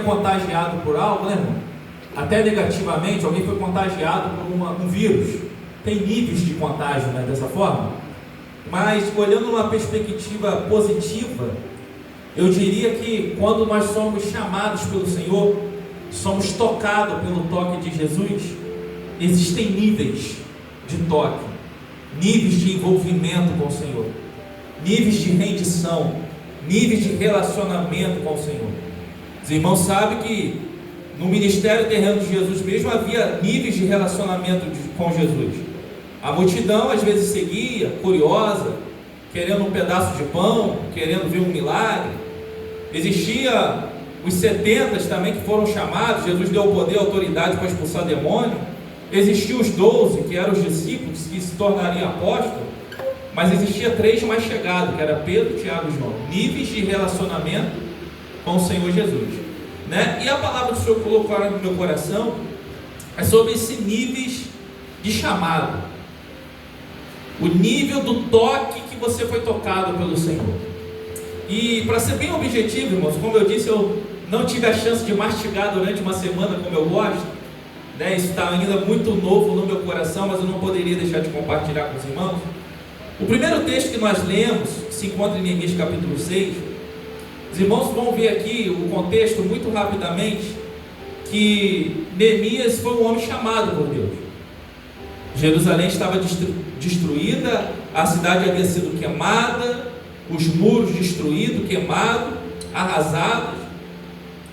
contagiado por algo, né, irmão? Até negativamente, alguém foi contagiado por um vírus. Tem níveis de contágio, né, dessa forma. Mas, olhando numa perspectiva positiva, eu diria que quando nós somos chamados pelo Senhor, somos tocados pelo toque de Jesus, existem níveis de toque, níveis de envolvimento com o Senhor, níveis de rendição, níveis de relacionamento com o Senhor. Os irmãos sabem que no ministério terreno de Jesus mesmo havia níveis de relacionamento com Jesus. A multidão às vezes seguia, curiosa, querendo um pedaço de pão, querendo ver um milagre. Existia os 70 também que foram chamados, Jesus deu poder e autoridade para expulsar demônio. Existiam os 12, que eram os discípulos, que se tornariam apóstolos. Mas existia 3 mais chegados, que era Pedro, Tiago e João. Níveis de relacionamento com o Senhor Jesus, né? E a palavra do Senhor colocou no meu coração é sobre esses níveis de chamado, o nível do toque que você foi tocado pelo Senhor. E para ser bem objetivo, irmãos, como eu disse, eu não tive a chance de mastigar durante uma semana como eu gosto, né? Isso está ainda muito novo no meu coração, mas eu não poderia deixar de compartilhar com os irmãos. O primeiro texto que nós lemos, que se encontra em Neemias capítulo 6, os irmãos vão ver aqui o contexto muito rapidamente, que Neemias foi um homem chamado por Deus. Jerusalém estava destruída, a cidade havia sido queimada, os muros destruídos, queimados, arrasados,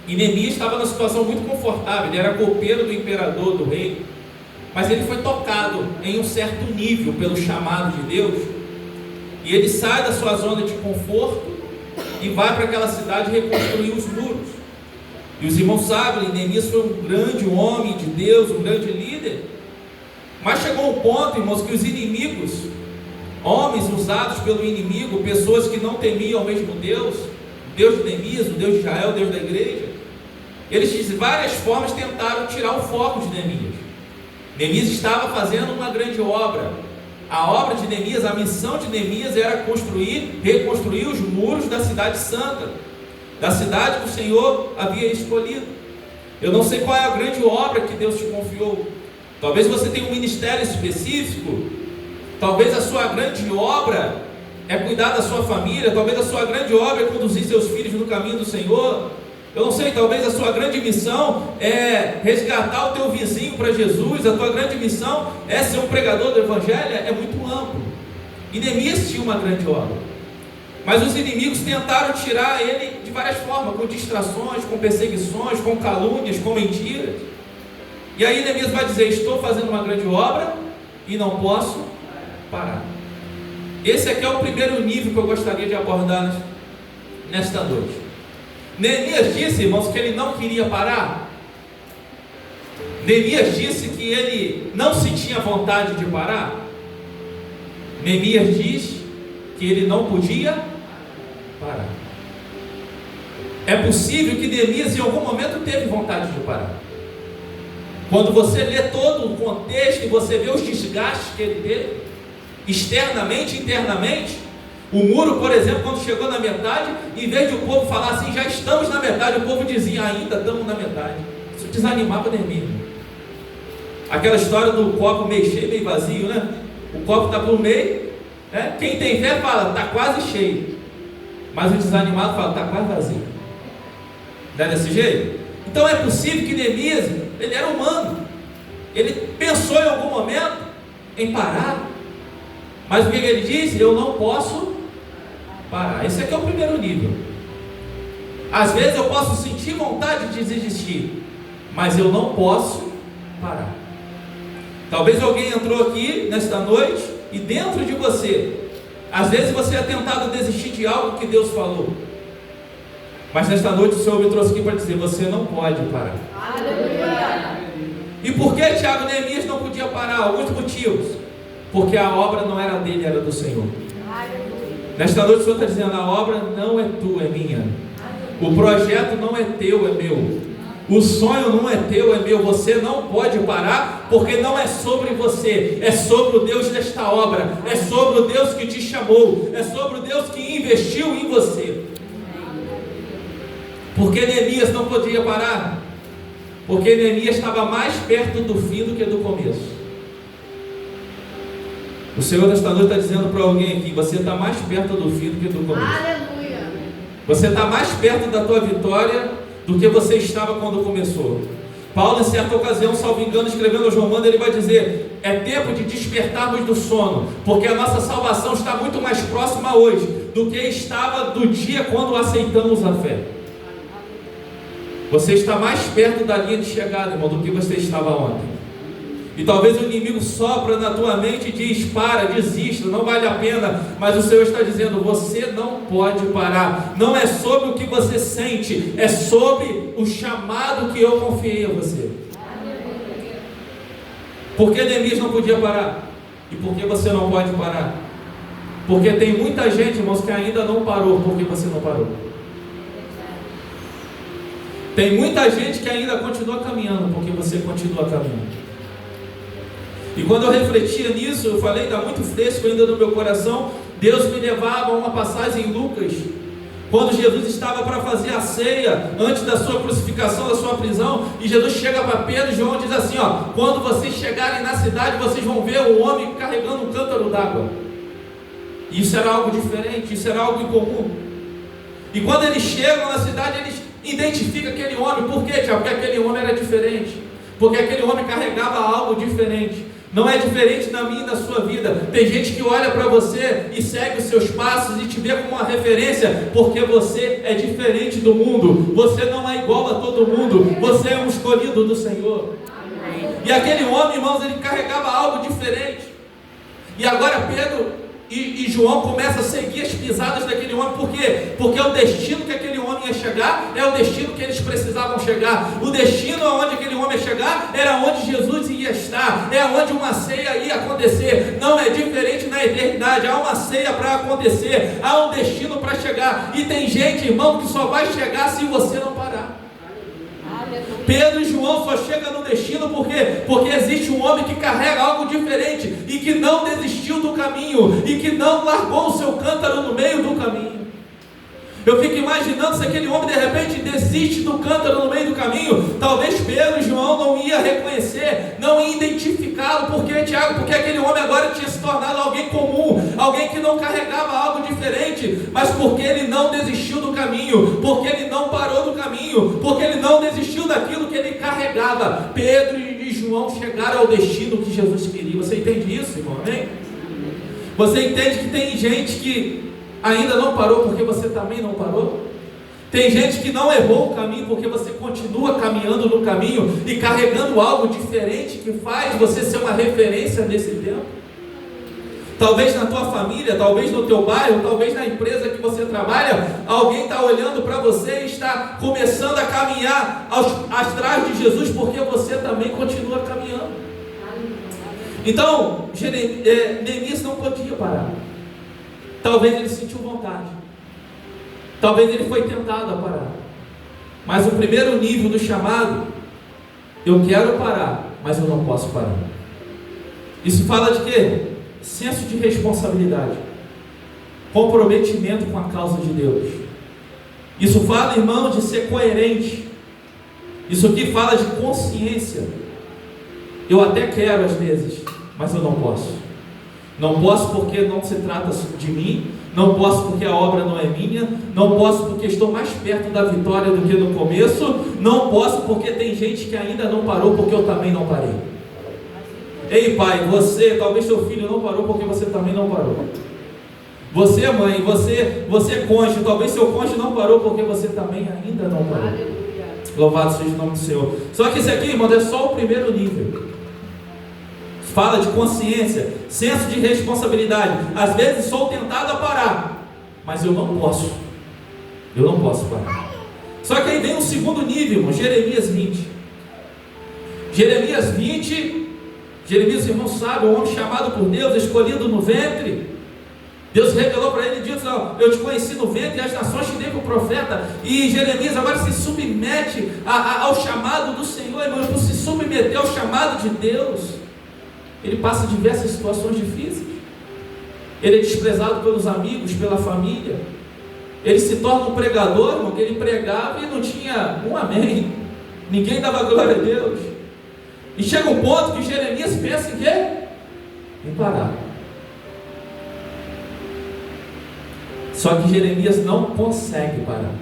e Neemias estava numa situação muito confortável. Ele era copeiro do imperador, do rei, mas ele foi tocado em um certo nível pelo chamado de Deus, e ele sai da sua zona de conforto e vai para aquela cidade reconstruir os muros. E os irmãos sabem, Neemias foi um grande homem de Deus, um grande líder, mas chegou um ponto, irmãos, que os inimigos, homens usados pelo inimigo, pessoas que não temiam ao mesmo Deus, o Deus de Neemias, o Deus de Israel, o Deus da igreja, eles de várias formas tentaram tirar o foco de Neemias. Neemias estava fazendo uma grande obra. A obra de Neemias, a missão de Neemias era reconstruir os muros da cidade santa, da cidade que o Senhor havia escolhido. Eu não sei qual é a grande obra que Deus te confiou. Talvez você tenha um ministério específico, talvez a sua grande obra é cuidar da sua família, talvez a sua grande obra é conduzir seus filhos no caminho do Senhor. Eu não sei, talvez a sua grande missão é resgatar o teu vizinho para Jesus, a tua grande missão é ser um pregador do Evangelho, é muito amplo. E Neemias tinha uma grande obra, mas os inimigos tentaram tirar ele de várias formas, com distrações, com perseguições, com calúnias, com mentiras. E aí Neemias vai dizer: estou fazendo uma grande obra e não posso parar. Esse aqui é o primeiro nível que eu gostaria de abordar nesta noite. Neemias disse, irmãos, que ele não queria parar. Neemias disse que ele não sentia vontade de parar. Neemias diz que ele não podia parar. É possível que Neemias em algum momento teve vontade de parar. Quando você lê todo o contexto e você vê os desgastes que ele teve, externamente e internamente, o muro, por exemplo, quando chegou na metade, em vez de o povo falar assim, já estamos na metade, o povo dizia, ainda estamos na metade. Isso desanimava Neemias. Aquela história do copo meio cheio, meio vazio, né? O copo está por meio, né? Quem tem fé fala, está quase cheio, mas o desanimado fala, está quase vazio. Não é desse jeito? Então é possível que Neemias, ele era humano, ele pensou em algum momento em parar, mas o que ele disse? Eu não posso parar. Esse aqui é o primeiro nível. Às vezes eu posso sentir vontade de desistir, mas eu não posso parar. Talvez alguém entrou aqui nesta noite e dentro de você, às vezes você é tentado a desistir de algo que Deus falou, mas nesta noite o Senhor me trouxe aqui para dizer: você não pode parar. Aleluia. E por que Tiago, Neemias não podia parar? Alguns motivos. Porque a obra não era dele, era do Senhor. Nesta noite o Senhor está dizendo: a obra não é tua, é minha. O projeto não é teu, é meu. O sonho não é teu, é meu. Você não pode parar, porque não é sobre você, é sobre o Deus desta obra, é sobre o Deus que te chamou, é sobre o Deus que investiu em você. Por que Neemias não podia parar? Porque Neemias estava mais perto do fim do que do começo. O Senhor nesta noite está dizendo para alguém aqui: você está mais perto do fim do que do começo. Aleluia. Você está mais perto da tua vitória do que você estava quando começou. Paulo, em certa ocasião, salvo engano, escrevendo aos Romanos, ele vai dizer: é tempo de despertarmos do sono, porque a nossa salvação está muito mais próxima hoje do que estava do dia quando aceitamos a fé. Você está mais perto da linha de chegada, irmão, do que você estava ontem. E talvez o inimigo sopra na tua mente e diz: para, desista, não vale a pena. Mas o Senhor está dizendo: você não pode parar. Não é sobre o que você sente, é sobre o chamado que eu confiei a você. Por que Neemias não podia parar? E por que você não pode parar? Porque tem muita gente, irmãos, que ainda não parou. Por que você não parou? Tem muita gente que ainda continua caminhando, porque você continua caminhando. E quando eu refletia nisso, eu falei, está muito fresco ainda no meu coração. Deus me levava a uma passagem em Lucas, quando Jesus estava para fazer a ceia, antes da sua crucificação, da sua prisão, e Jesus chega para Pedro e João e diz assim: ó, quando vocês chegarem na cidade, vocês vão ver um homem carregando um cântaro d'água. Isso era algo diferente, isso era algo incomum. E quando eles chegam na cidade, eles identificam aquele homem. Por quê, Tiago? Porque aquele homem era diferente, porque aquele homem carregava algo diferente. Não é diferente na minha e na sua vida. Tem gente que olha para você e segue os seus passos e te vê como uma referência, porque você é diferente do mundo. Você não é igual a todo mundo. Você é um escolhido do Senhor. E aquele homem, irmãos, ele carregava algo diferente. E agora Pedro e João começam a seguir as pisadas daquele homem. Por quê? Porque o destino que aquele homem ia chegar é o destino que eles precisavam chegar. O destino aonde aquele homem ia chegar era onde Jesus ia estar, é onde uma ceia ia acontecer. Não é diferente na eternidade. Há uma ceia para acontecer, há um destino para chegar. E tem gente, irmão, que só vai chegar se você não parar. Pedro e João só chegam no destino porque existe um homem que carrega algo diferente e que não desistiu do caminho e que não largou o seu cântaro no meio do caminho. Eu fico imaginando se aquele homem de repente desiste do cântaro no meio do caminho. Talvez Pedro e João não ia reconhecer, não ia identificá-lo. Por quê, Tiago? Porque aquele homem agora tinha se tornado alguém comum, alguém que não carregava algo diferente. Mas porque ele não desistiu do caminho, porque ele não parou do caminho, porque ele não desistiu daquilo que ele carregava, Pedro e João chegaram ao destino que Jesus queria. Você entende isso, irmão? Amém? Você entende que tem gente que ainda não parou porque você também não parou? Tem gente que não errou o caminho porque você continua caminhando no caminho e carregando algo diferente que faz você ser uma referência nesse tempo. Talvez na tua família, talvez no teu bairro, talvez na empresa que você trabalha, alguém está olhando para você e está começando a caminhar atrás de Jesus porque você também continua caminhando. Então, Neemias não podia parar. Talvez ele sentiu vontade, talvez ele foi tentado a parar, mas o primeiro nível do chamado: eu quero parar, mas eu não posso parar. Isso fala de quê? Senso de responsabilidade, comprometimento com a causa de Deus. Isso fala, irmão, de ser coerente. Isso aqui fala de consciência. Eu até quero às vezes, mas eu não posso. Não posso porque não se trata de mim, não posso porque a obra não é minha, não posso porque estou mais perto da vitória do que no começo, não posso porque tem gente que ainda não parou porque eu também não parei. Ei, pai, você, talvez seu filho não parou porque você também não parou. Você, mãe, você cônjuge, talvez seu cônjuge não parou porque você também ainda não parou. Louvado seja o nome do Senhor. Só que esse aqui, irmão, é só o primeiro nível. Fala de consciência, senso de responsabilidade. Às vezes sou tentado a parar, mas eu não posso. Eu não posso parar. Só que aí vem um segundo nível, irmão, Jeremias 20. Jeremias 20, Jeremias, irmão, sabe, um homem chamado por Deus, escolhido no ventre. Deus revelou para ele e disse: eu te conheci no ventre e as nações te dei como profeta. E Jeremias agora se submete ao chamado do Senhor, irmão, por se submeter ao chamado de Deus. Ele passa diversas situações difíceis. Ele é desprezado pelos amigos, pela família. Ele se torna um pregador, irmão, que ele pregava e não tinha um amém. Ninguém dava glória a Deus. E chega um ponto que Jeremias pensa em quê? Em parar. Só que Jeremias não consegue parar.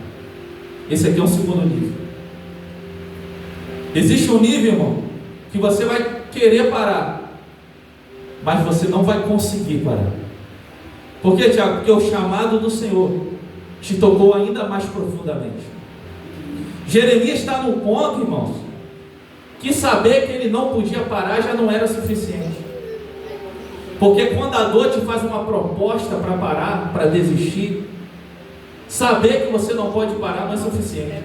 Esse aqui é um segundo nível. Existe um nível, irmão, que você vai querer parar, mas você não vai conseguir parar. Por quê, Tiago? Porque o chamado do Senhor te tocou ainda mais profundamente. Jeremias está num ponto, irmãos, que saber que ele não podia parar já não era suficiente. Porque quando a dor te faz uma proposta para parar, para desistir, saber que você não pode parar não é suficiente.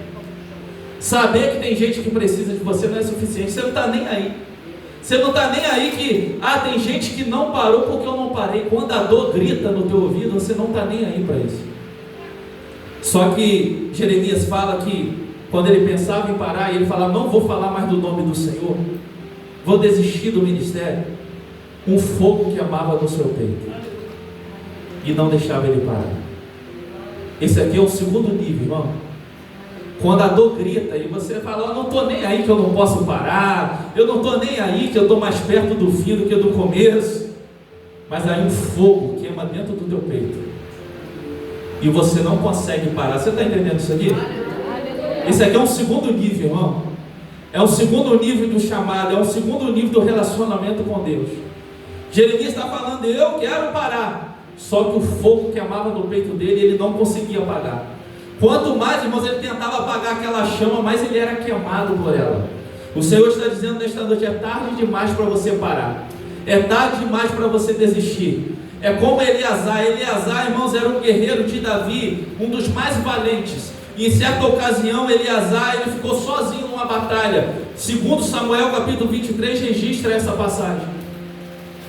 Saber que tem gente que precisa de você não é suficiente. Você não está nem aí. Você não está nem aí que, tem gente que não parou porque eu não parei. Quando a dor grita no teu ouvido, você não está nem aí para isso. Só que Jeremias fala que quando ele pensava em parar, ele falava: não vou falar mais do nome do Senhor, vou desistir do ministério. Um fogo que amava no seu peito e não deixava ele parar. Esse aqui é o segundo nível, irmão. Quando a dor grita e você fala: eu não estou nem aí que eu não posso parar, eu não estou nem aí que eu estou mais perto do fim do que do começo. Mas aí um fogo queima dentro do teu peito e você não consegue parar. Você está entendendo isso aqui? Esse aqui é um segundo nível, irmão. É um segundo nível do chamado, é um segundo nível do relacionamento com Deus. Jeremias está falando: eu quero parar. Só que o fogo que amava no peito dele, ele não conseguia apagar. Quanto mais, irmãos, ele tentava apagar aquela chama, mais ele era queimado por ela. O Senhor está dizendo nesta noite: é tarde demais para você parar. É tarde demais para você desistir. É como Eleazar. Eleazar, irmãos, era um guerreiro de Davi, um dos mais valentes. E em certa ocasião, Eleazar, ele ficou sozinho numa batalha. Segundo Samuel, capítulo 23, registra essa passagem.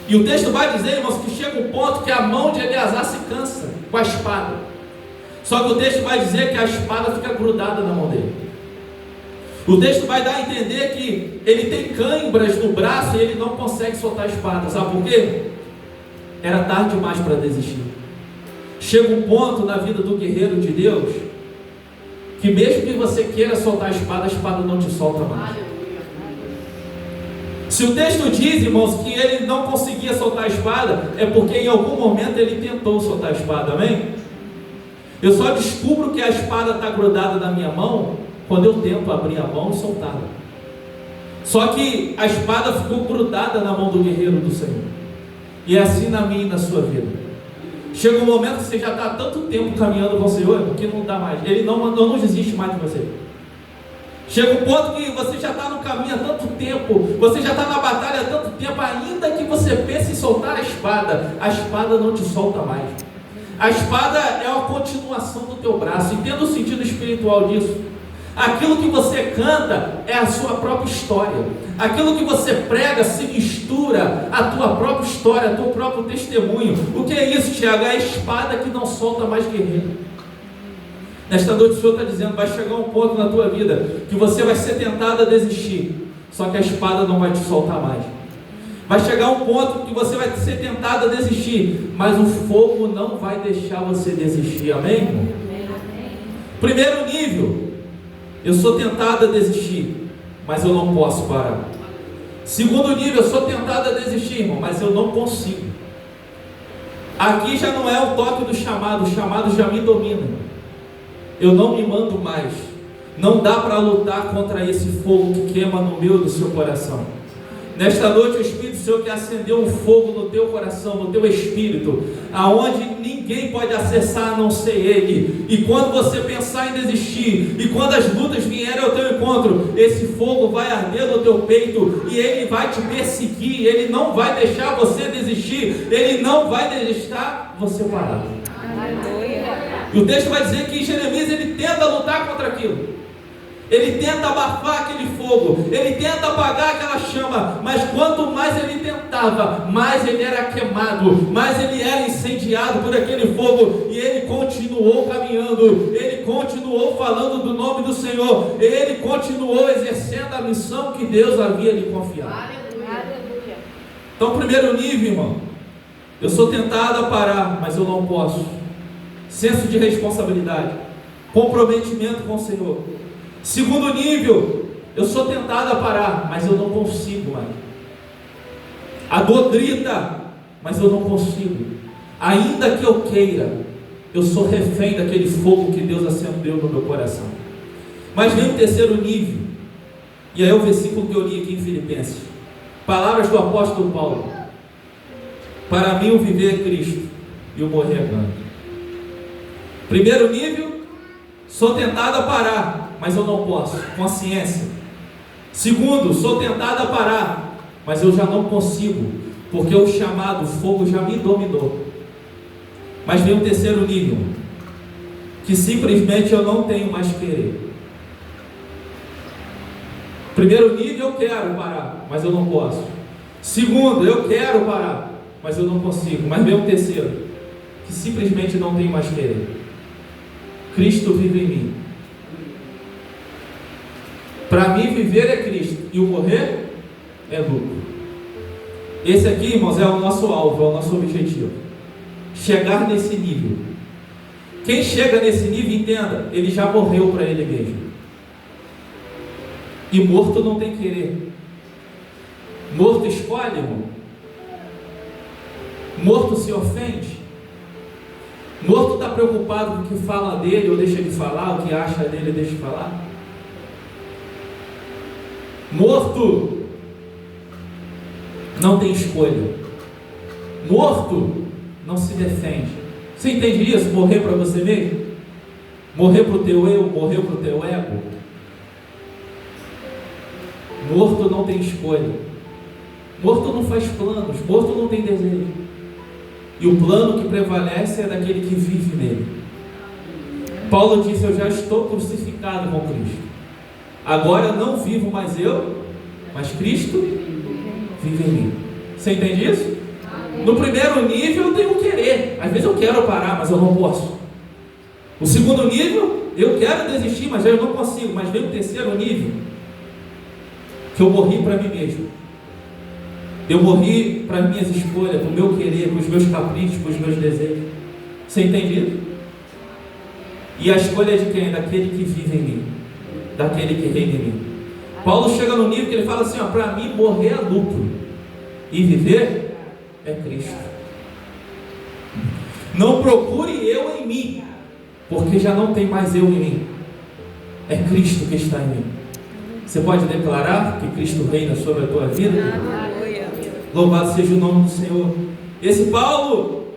E o texto vai dizer, irmãos, que chega um ponto que a mão de Eleazar se cansa com a espada. Só que o texto vai dizer que a espada fica grudada na mão dele. O texto vai dar a entender que ele tem cãibras no braço e ele não consegue soltar a espada. Sabe por quê? Era tarde demais para desistir. Chega um ponto na vida do guerreiro de Deus que mesmo que você queira soltar a espada não te solta mais. Se o texto diz, irmãos, que ele não conseguia soltar a espada, é porque em algum momento ele tentou soltar a espada, amém? Eu só descubro que a espada está grudada na minha mão quando eu tento abrir a mão e soltá-la. Só que a espada ficou grudada na mão do guerreiro do Senhor. E é assim na minha e na sua vida. Chega um momento que você já está há tanto tempo caminhando com o Senhor que não dá mais. Ele não desiste mais de você. Chega um ponto que você já está no caminho há tanto tempo, você já está na batalha há tanto tempo, ainda que você pense em soltar a espada não te solta mais. A espada é a continuação do teu braço. Entenda o sentido espiritual disso. Aquilo que você canta é a sua própria história. Aquilo que você prega se mistura à tua própria história, ao teu próprio testemunho. O que é isso, Tiago? É a espada que não solta mais guerreiro. Nesta noite o Senhor está dizendo: vai chegar um ponto na tua vida que você vai ser tentado a desistir, só que a espada não vai te soltar mais. Vai chegar um ponto que você vai ser tentado a desistir, mas o fogo não vai deixar você desistir, amém, irmão? Primeiro nível: eu sou tentado a desistir, mas eu não posso parar. Segundo nível: eu sou tentado a desistir, irmão, mas eu não consigo. Aqui já não é o toque do chamado, o chamado já me domina. Eu não me mando mais. Não dá para lutar contra esse fogo que queima no meu e no seu coração. Nesta noite o Espírito do Senhor quer acender um fogo no teu coração, no teu espírito, aonde ninguém pode acessar a não ser Ele. E quando você pensar em desistir, e quando as lutas vierem ao teu encontro, esse fogo vai arder no teu peito, e Ele vai te perseguir. Ele não vai deixar você desistir, Ele não vai deixar você parar. E o texto vai dizer que Jeremias, ele tenta lutar contra aquilo. Ele tenta abafar aquele fogo, ele tenta apagar aquela chama, mas quanto mais ele tentava, mais ele era queimado, mais ele era incendiado por aquele fogo, e ele continuou caminhando, ele continuou falando do nome do Senhor, ele continuou exercendo a missão que Deus havia lhe confiado. Aleluia. Então, primeiro nível, irmão: eu sou tentado a parar, mas eu não posso. senso de responsabilidade, comprometimento com o Senhor. Segundo nível, eu sou tentado a parar, mas eu não consigo mais. A dor grita, mas eu não consigo. Ainda que eu queira, eu sou refém daquele fogo que Deus acendeu no meu coração. Mas vem o terceiro nível, e aí é o versículo que eu li aqui em Filipenses. Palavras do apóstolo Paulo: para mim o viver é Cristo e o morrer é ganho. Primeiro nível, sou tentado a parar, mas eu não posso, consciência. Segundo, sou tentado a parar, mas eu já não consigo, porque o chamado fogo já me dominou. Mas vem o terceiro nível, que simplesmente eu não tenho mais querer. Primeiro nível, eu quero parar, mas eu não posso. Segundo, eu quero parar, mas eu não consigo. Mas vem o terceiro, que simplesmente não tenho mais querer. Cristo vive em mim. Para mim viver é Cristo e o morrer é lucro. Esse aqui, irmãos, é o nosso alvo, é o nosso objetivo. Chegar nesse nível. Quem chega nesse nível, entenda, ele já morreu para ele mesmo. E morto não tem querer. Morto escolhe, irmão. Morto se ofende. Morto está preocupado com o que fala dele ou deixa de falar, o que acha dele ou deixa de falar. Morto não tem escolha. Morto não se defende. Você entende isso? Morrer para você mesmo? Morrer para o teu eu, morrer para o teu ego. Morto não tem escolha. Morto não faz planos. Morto não tem desejo. E o plano que prevalece é daquele que vive nele. Paulo disse: eu já estou crucificado com Cristo. Agora não vivo mais eu, mas Cristo vive em mim. Você entende isso? No primeiro nível eu tenho querer. Às vezes eu quero parar, mas eu não posso. O segundo nível, eu quero desistir, mas eu não consigo. Mas vem o terceiro nível, que eu morri para mim mesmo. Eu morri para as minhas escolhas, para o meu querer, para os meus caprichos, para os meus desejos. Você entende isso? E a escolha é de quem? Daquele que vive em mim, daquele que reina em mim. Paulo chega no nível que ele fala assim: para mim morrer é lucro e viver é Cristo. Não procure eu em mim, porque já não tem mais eu em mim. É Cristo que está em mim. Você pode declarar que Cristo reina sobre a tua vida? Louvado seja o nome do Senhor. Esse Paulo,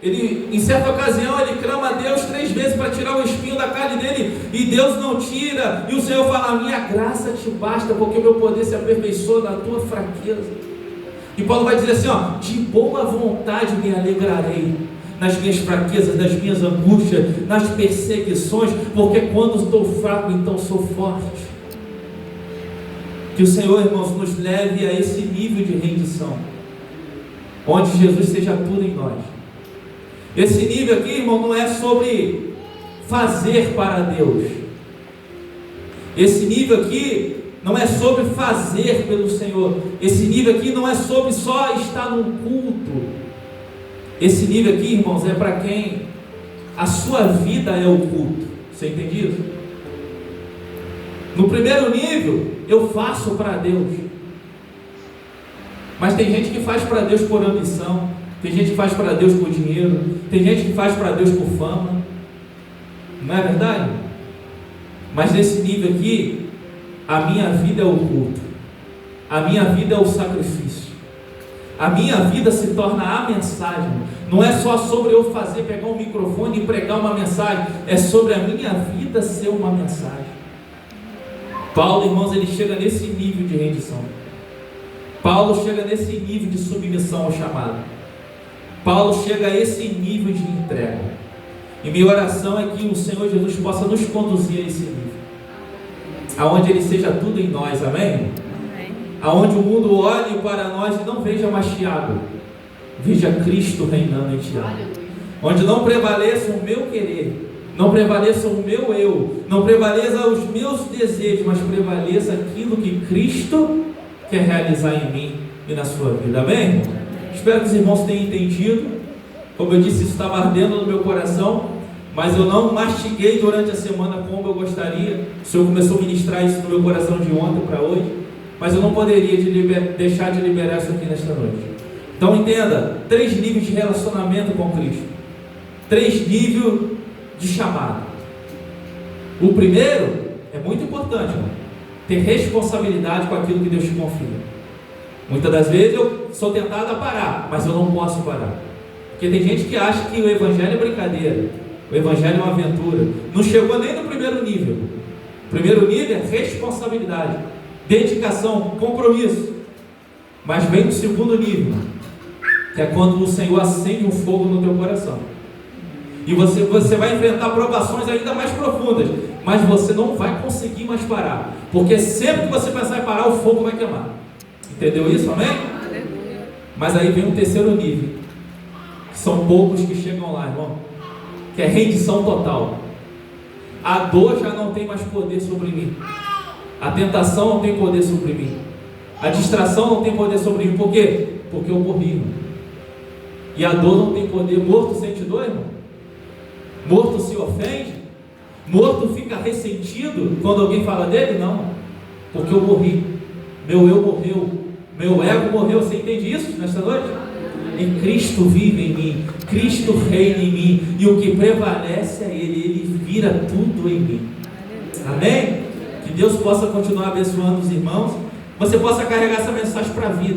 ele, em certa ocasião, ele clama a Deus 3 vezes para tirar o espinho da carne dele, e Deus não tira, e o Senhor fala: a minha graça te basta, porque o meu poder se aperfeiçoa na tua fraqueza. E Paulo vai dizer assim: de boa vontade me alegrarei nas minhas fraquezas, nas minhas angústias, nas perseguições, porque quando estou fraco, então sou forte. Que o Senhor, irmãos, nos leve a esse nível de rendição, onde Jesus seja tudo em nós. Esse nível aqui, irmão, não é sobre fazer para Deus. Esse nível aqui não é sobre fazer pelo Senhor. Esse nível aqui não é sobre só estar num culto. Esse nível aqui, irmãos, é para quem a sua vida é o culto. Você entende isso? No primeiro nível, eu faço para Deus. Mas tem gente que faz para Deus por ambição. Tem gente que faz para Deus por dinheiro. Tem gente que faz para Deus por fama. Não é verdade? Mas nesse nível aqui, a minha vida é o culto. A minha vida é o sacrifício. A minha vida se torna a mensagem. Não é só sobre eu pegar um microfone e pregar uma mensagem. É sobre a minha vida ser uma mensagem. Paulo, irmãos, ele chega nesse nível de rendição. Paulo chega nesse nível de submissão ao chamado. Paulo chega a esse nível de entrega. E minha oração é que o Senhor Jesus possa nos conduzir a esse nível, aonde Ele seja tudo em nós, amém? Aonde o mundo olhe para nós e não veja mais Tiago, veja Cristo reinando em Tiago. Onde não prevaleça o meu querer, não prevaleça o meu eu, não prevaleça os meus desejos, mas prevaleça aquilo que Cristo quer realizar em mim e na sua vida, amém? Espero que os irmãos tenham entendido. Como eu disse, isso estava ardendo no meu coração, mas eu não mastiguei durante a semana como eu gostaria. O Senhor começou a ministrar isso no meu coração de ontem para hoje, mas eu não poderia deixar de liberar isso aqui nesta noite. Então entenda, 3 níveis de relacionamento com Cristo, 3 níveis de chamado. O primeiro é muito importante, irmão, ter responsabilidade com aquilo que Deus te confia. Muitas das vezes eu sou tentado a parar, mas eu não posso parar, porque tem gente que acha que o Evangelho é brincadeira, o Evangelho é uma aventura. Não chegou nem no primeiro nível. O primeiro nível é responsabilidade, dedicação, compromisso. Mas vem do segundo nível, que é quando o Senhor acende um fogo no teu coração, e você vai enfrentar provações ainda mais profundas, mas você não vai conseguir mais parar, porque sempre que você pensar em parar, o fogo vai queimar. Entendeu isso? Amém? Mas aí vem um terceiro nível, que são poucos que chegam lá, irmão, que é rendição total. A dor já não tem mais poder sobre mim, a tentação não tem poder sobre mim, a distração não tem poder sobre mim. Por quê? Porque eu morri, irmão. E a dor não tem poder. Morto sente dor, irmão? Morto se ofende? Morto fica ressentido quando alguém fala dele? Não, porque eu morri, meu eu morreu, meu ego morreu. Você entende isso nesta noite? E Cristo vive em mim, Cristo reina em mim, e o que prevalece é Ele vira tudo em mim. Amém? Que Deus possa continuar abençoando os irmãos, você possa carregar essa mensagem para a vida.